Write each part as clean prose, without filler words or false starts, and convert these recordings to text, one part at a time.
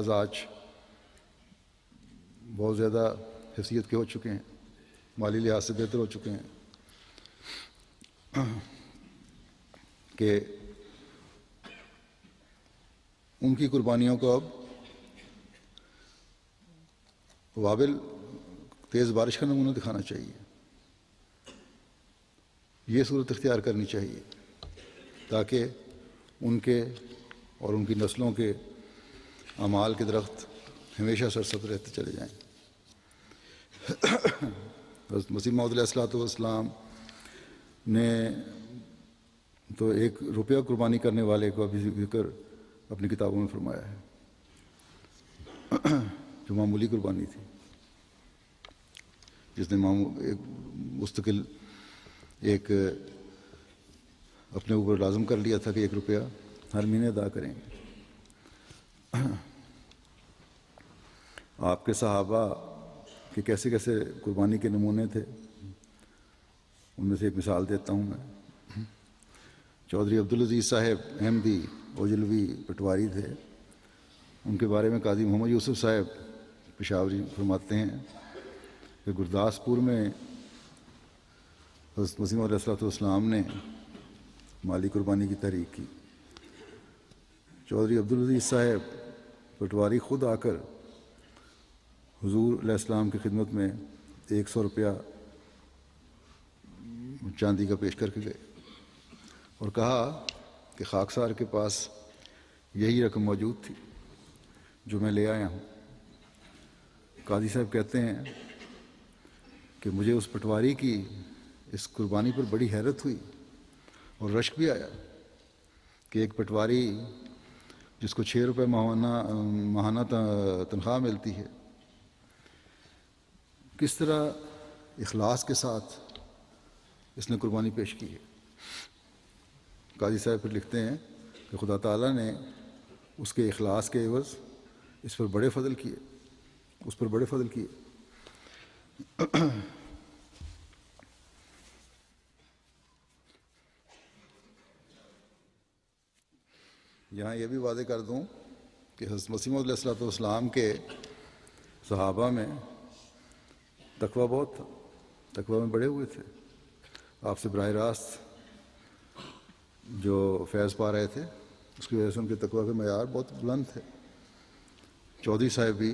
آج بہت زیادہ حیثیت کے ہو چکے ہیں، مالی لحاظ سے بہتر ہو چکے ہیں کہ ان کی قربانیوں کو اب وابل تیز بارش کا نمونہ دکھانا چاہیے، یہ صورت اختیار کرنی چاہیے تاکہ ان کے اور ان کی نسلوں کے اعمال کے درخت ہمیشہ سرسبز رہتے چلے جائیں۔ حضرت مسیح موعود علیہ السلام نے تو 1 روپیہ قربانی کرنے والے کو ابھی ذکر اپنی کتابوں میں فرمایا ہے، جو معمولی قربانی تھی، جس نے ایک مستقل ایک اپنے اوپر لازم کر لیا تھا کہ 1 روپیہ ہر مہینے ادا کریں گے۔ آپ کے صحابہ کے کیسے کیسے قربانی کے نمونے تھے، ان میں سے ایک مثال دیتا ہوں میں۔ چودھری عبدالعزیز صاحب احمدی اوجلوی پٹواری تھے، ان کے بارے میں قاضی محمد یوسف صاحب پشاوری فرماتے ہیں کہ گرداسپور میں حضرت مسیح موعود علیہ السلام نے مالی قربانی کی تحریک کی۔ چودھری عبدالعزیز صاحب پٹواری خود آ کر حضور علیہ السلام کی خدمت میں 100 روپیہ چاندی کا پیش کر کے گئے اور کہا کہ خاکسار کے پاس یہی رقم موجود تھی جو میں لے آیا ہوں۔ قاضی صاحب کہتے ہیں کہ مجھے اس پٹواری کی اس قربانی پر بڑی حیرت ہوئی اور رشک بھی آیا کہ ایک پٹواری جس کو 6 روپے ماہانہ تنخواہ ملتی ہے، کس طرح اخلاص کے ساتھ اس نے قربانی پیش کی ہے۔ قاضی صاحب پھر لکھتے ہیں کہ خدا تعالیٰ نے اس کے اخلاص کے عوض اس پر بڑے فضل کیے، اس پر بڑے فضل کیے۔ یہاں یہ بھی واضح کر دوں کہ حضرت مسیح موعود علیہ السلام کے صحابہ میں تقویٰ بہت تھا، تقویٰ میں بڑے ہوئے تھے، آپ سے براہ راست جو فیض پا رہے تھے اس کی وجہ سے ان کے تقویٰ کے معیار بہت بلند تھے۔ چودھری صاحب بھی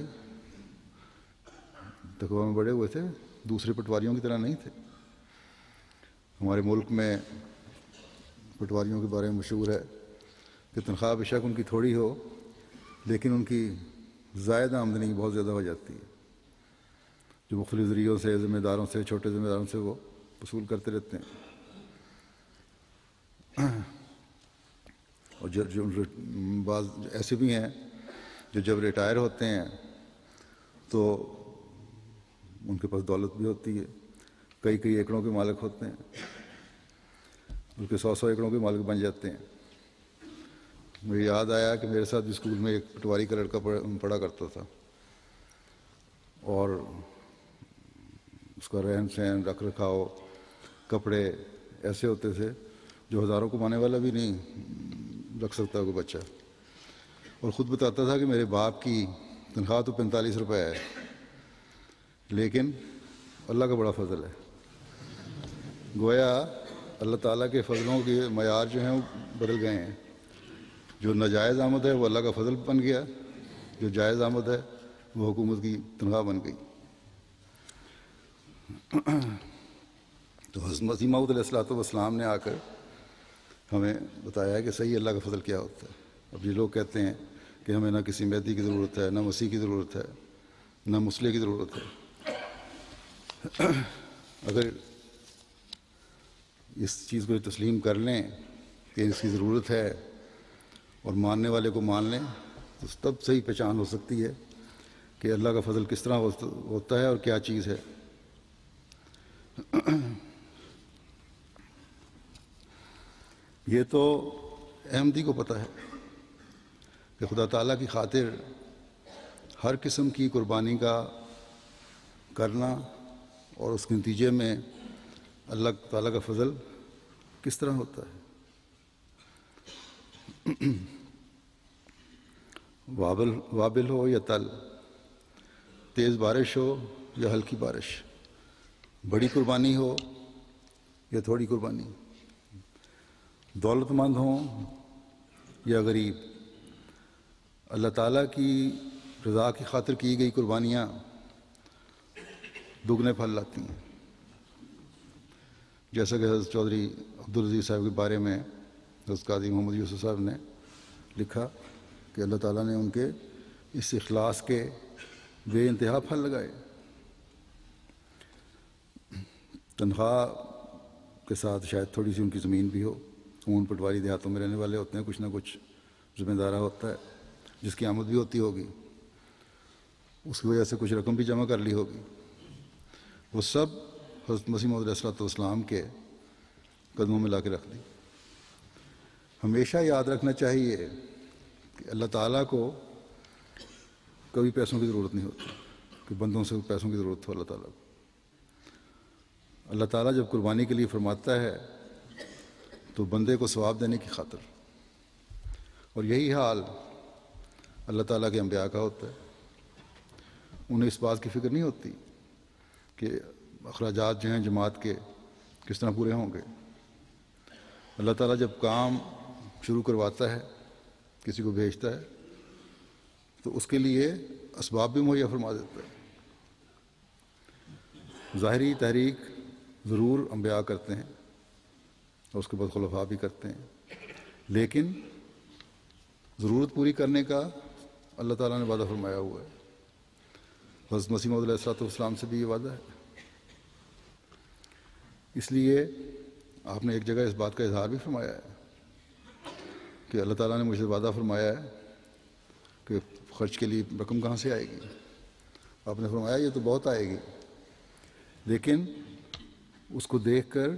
تقویٰ میں بڑے ہوئے تھے، دوسرے پٹواریوں کی طرح نہیں تھے۔ ہمارے ملک میں پٹواریوں کے بارے میں مشہور ہے کہ تنخواہ بے شک ان کی تھوڑی ہو لیکن ان کی زائد آمدنی بہت زیادہ ہو جاتی ہے، جو مختلف ذریعوں سے، ذمہ داروں سے، چھوٹے ذمہ داروں سے وہ وصول کرتے رہتے ہیں۔ اور جو بعض ایسے بھی ہیں جو جب ریٹائر ہوتے ہیں تو ان کے پاس دولت بھی ہوتی ہے، کئی ایکڑوں کے مالک ہوتے ہیں، بلکہ 100 ایکڑوں کے مالک بن جاتے ہیں۔ مجھے یاد آیا کہ میرے ساتھ اسکول میں ایک پٹواری کا لڑکا پڑھا کرتا تھا اور اس کا رہن سہن، رکھ رکھاؤ، کپڑے ایسے ہوتے تھے جو ہزاروں کمانے والا بھی نہیں رکھ سکتا کوئی بچہ، اور خود بتاتا تھا کہ میرے باپ کی تنخواہ تو 45 روپے ہے لیکن اللہ کا بڑا فضل ہے۔ گویا اللہ تعالیٰ کے فضلوں کے معیار جو ہیں وہ بدل گئے ہیں، جو ناجائز آمد ہے وہ اللہ کا فضل بن گیا، جو جائز آمد ہے وہ حکومت کی تنخواہ بن گئی۔ تو حضرت مسیح موعود علیہ السلام نے آ کر ہمیں بتایا کہ صحیح اللہ کا فضل کیا ہوتا ہے۔ اب یہ لوگ کہتے ہیں کہ ہمیں نہ کسی مہدی کی ضرورت ہے، نہ مسیح کی ضرورت ہے، نہ مسلح کی ضرورت ہے۔ اگر اس چیز کو تسلیم کر لیں کہ اس کی ضرورت ہے اور ماننے والے کو مان لیں تو تب صحیح پہچان ہو سکتی ہے کہ اللہ کا فضل کس طرح ہوتا ہے اور کیا چیز ہے۔ یہ تو احمدی کو پتہ ہے کہ خدا تعالیٰ کی خاطر ہر قسم کی قربانی کا کرنا اور اس کے نتیجے میں اللہ تعالیٰ کا فضل کس طرح ہوتا ہے۔ وابل ہو یا تل، تیز بارش ہو یا ہلکی بارش، بڑی قربانی ہو یا تھوڑی قربانی، دولت مند ہوں یا غریب، اللہ تعالیٰ کی رضا کی خاطر کی گئی قربانیاں دگنے پھل لاتی ہیں. جیسا کہ حضرت چودھری عبدالعزیز صاحب کے بارے میں حضرت قاضی محمد یوسف صاحب نے لکھا کہ اللہ تعالیٰ نے ان کے اس اخلاص کے بے انتہا پھل لگائے. تنخواہ کے ساتھ شاید تھوڑی سی ان کی زمین بھی ہو، اون پٹواری دیہاتوں میں رہنے والے ہوتے ہیں، کچھ نہ کچھ ذمہ دارہ ہوتا ہے جس کی آمد بھی ہوتی ہوگی، اس کی وجہ سے کچھ رقم بھی جمع کر لی ہوگی. وہ سب حضرت مسیح موعود علیہ السلام کے قدموں میں لا کے رکھ دی. ہمیشہ یاد رکھنا چاہیے کہ اللہ تعالیٰ کو کبھی پیسوں کی ضرورت نہیں ہوتی کہ بندوں سے پیسوں کی ضرورت ہو. اللہ تعالیٰ جب قربانی کے لیے فرماتا ہے تو بندے کو ثواب دینے کی خاطر، اور یہی حال اللہ تعالیٰ کے انبیاء کا ہوتا ہے. انہیں اس بات کی فکر نہیں ہوتی کہ اخراجات جو ہیں جماعت کے کس طرح پورے ہوں گے. اللہ تعالیٰ جب کام شروع کرواتا ہے، کسی کو بھیجتا ہے، تو اس کے لیے اسباب بھی مہیا فرما دیتا ہے. ظاہری تحریک ضرور انبیاء کرتے ہیں اور اس کے بعد خلفاء بھی کرتے ہیں، لیکن ضرورت پوری کرنے کا اللہ تعالیٰ نے وعدہ فرمایا ہوا ہے. حضرت مسیح موعود علیہ السلام سے بھی یہ وعدہ ہے. اس لیے آپ نے ایک جگہ اس بات کا اظہار بھی فرمایا ہے کہ اللہ تعالیٰ نے مجھ سے وعدہ فرمایا ہے کہ خرچ کے لیے رقم کہاں سے آئے گی. آپ نے فرمایا یہ تو بہت آئے گی، لیکن اس کو دیکھ کر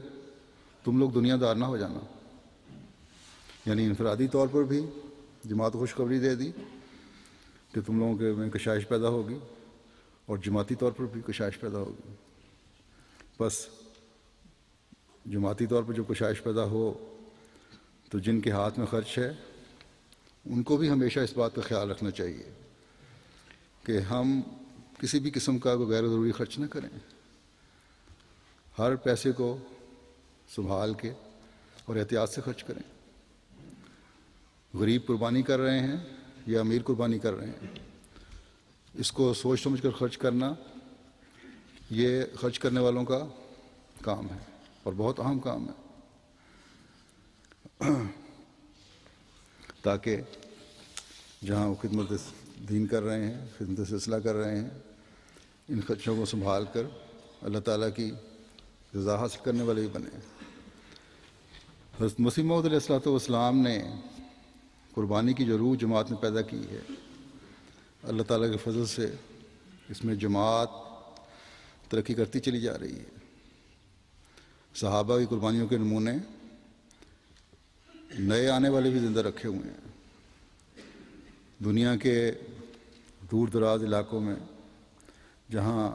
تم لوگ دنیا دار نہ ہو جانا. یعنی انفرادی طور پر بھی جماعت کو خوشخبری دے دی کہ تم لوگوں کے میں کشائش پیدا ہوگی، اور جماعتی طور پر بھی کشائش پیدا ہوگی. بس جماعتی طور پر جو کشائش پیدا ہو تو جن کے ہاتھ میں خرچ ہے ان کو بھی ہمیشہ اس بات کا خیال رکھنا چاہیے کہ ہم کسی بھی قسم کا غیر ضروری خرچ نہ کریں. ہر پیسے کو سنبھال کے اور احتیاط سے خرچ کریں. غریب قربانی کر رہے ہیں یا امیر قربانی کر رہے ہیں، اس کو سوچ سمجھ کر خرچ کرنا یہ خرچ کرنے والوں کا کام ہے اور بہت اہم کام ہے، تاکہ جہاں وہ خدمت دین کر رہے ہیں، خدمت سلسلہ کر رہے ہیں، ان خرچوں کو سنبھال کر اللہ تعالیٰ کی رضا حاصل کرنے والے بھی بنے. حضرت مسیح موعود علیہ السلام نے قربانی کی جو روح جماعت میں پیدا کی ہے، اللہ تعالیٰ کے فضل سے اس میں جماعت ترقی کرتی چلی جا رہی ہے. صحابہ کی قربانیوں کے نمونے نئے آنے والے بھی زندہ رکھے ہوئے ہیں. دنیا کے دور دراز علاقوں میں جہاں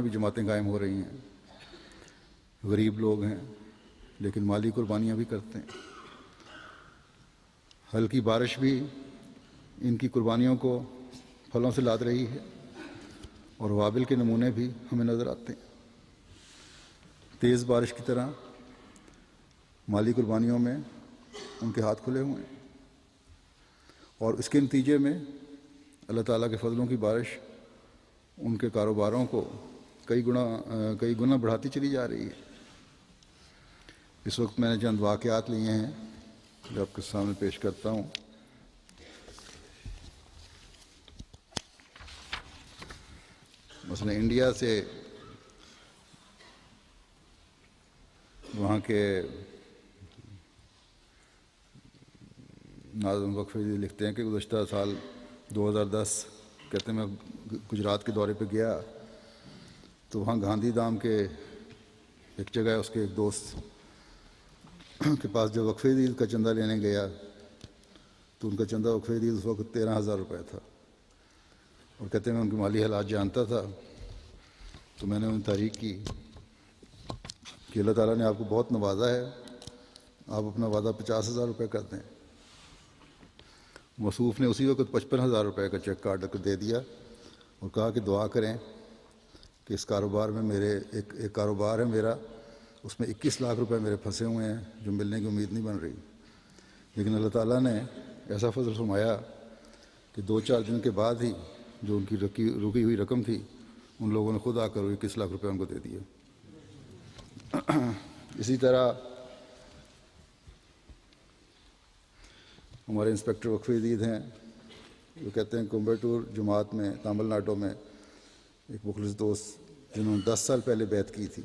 بھی جماعتیں قائم ہو رہی ہیں، غریب لوگ ہیں لیکن مالی قربانیاں بھی کرتے ہیں. ہلکی بارش بھی ان کی قربانیوں کو پھلوں سے لاد رہی ہے، اور وابل کے نمونے بھی ہمیں نظر آتے ہیں. تیز بارش کی طرح مالی قربانیوں میں ان کے ہاتھ کھلے ہوئے ہیں، اور اس کے نتیجے میں اللہ تعالیٰ کے فضلوں کی بارش ان کے کاروباروں کو کئی گنا بڑھاتی چلی جا رہی ہے. اس وقت میں نے چند واقعات لیے ہیں جو آپ کے سامنے پیش کرتا ہوں. مثلا انڈیا سے وہاں کے ناظم وقف لکھتے ہیں کہ گزشتہ سال 2010 کہتے ہیں میں گجرات کے دورے پہ گیا تو وہاں گاندھی دھام کے ایک جگہ ہے، اس کے ایک دوست کے پاس جو وقف عید کا چندہ لینے گیا تو ان کا چندہ وقف عید اس وقت 13,000 روپے تھا، اور کہتے ہیں میں ان کے مالی حالات جانتا تھا تو میں نے ان تحریک کی کہ اللہ تعالیٰ نے آپ کو بہت نوازا ہے، آپ اپنا وعدہ 50,000 روپے کر دیں. موصوف نے اسی وقت 55,000 روپے کا چیک کاٹ کر دے دیا اور کہا کہ دعا کریں کہ اس کاروبار میں میرے ایک کاروبار ہے میرا، اس میں 21 لاکھ روپے میرے پھنسے ہوئے ہیں جو ملنے کی امید نہیں بن رہی. لیکن اللہ تعالیٰ نے ایسا فضل فرمایا کہ 2-4 دن کے بعد ہی جو ان کی رکی ہوئی رقم تھی ان لوگوں نے خود آ کر 21 لاکھ روپے ان کو دے دیے. اسی طرح ہمارے انسپیکٹر وقف جدید ہیں، وہ کہتے ہیں کومبٹور جماعت میں تامل ناڈو میں ایک مخلص دوست جنہوں نے 10 سال پہلے بیعت کی تھی،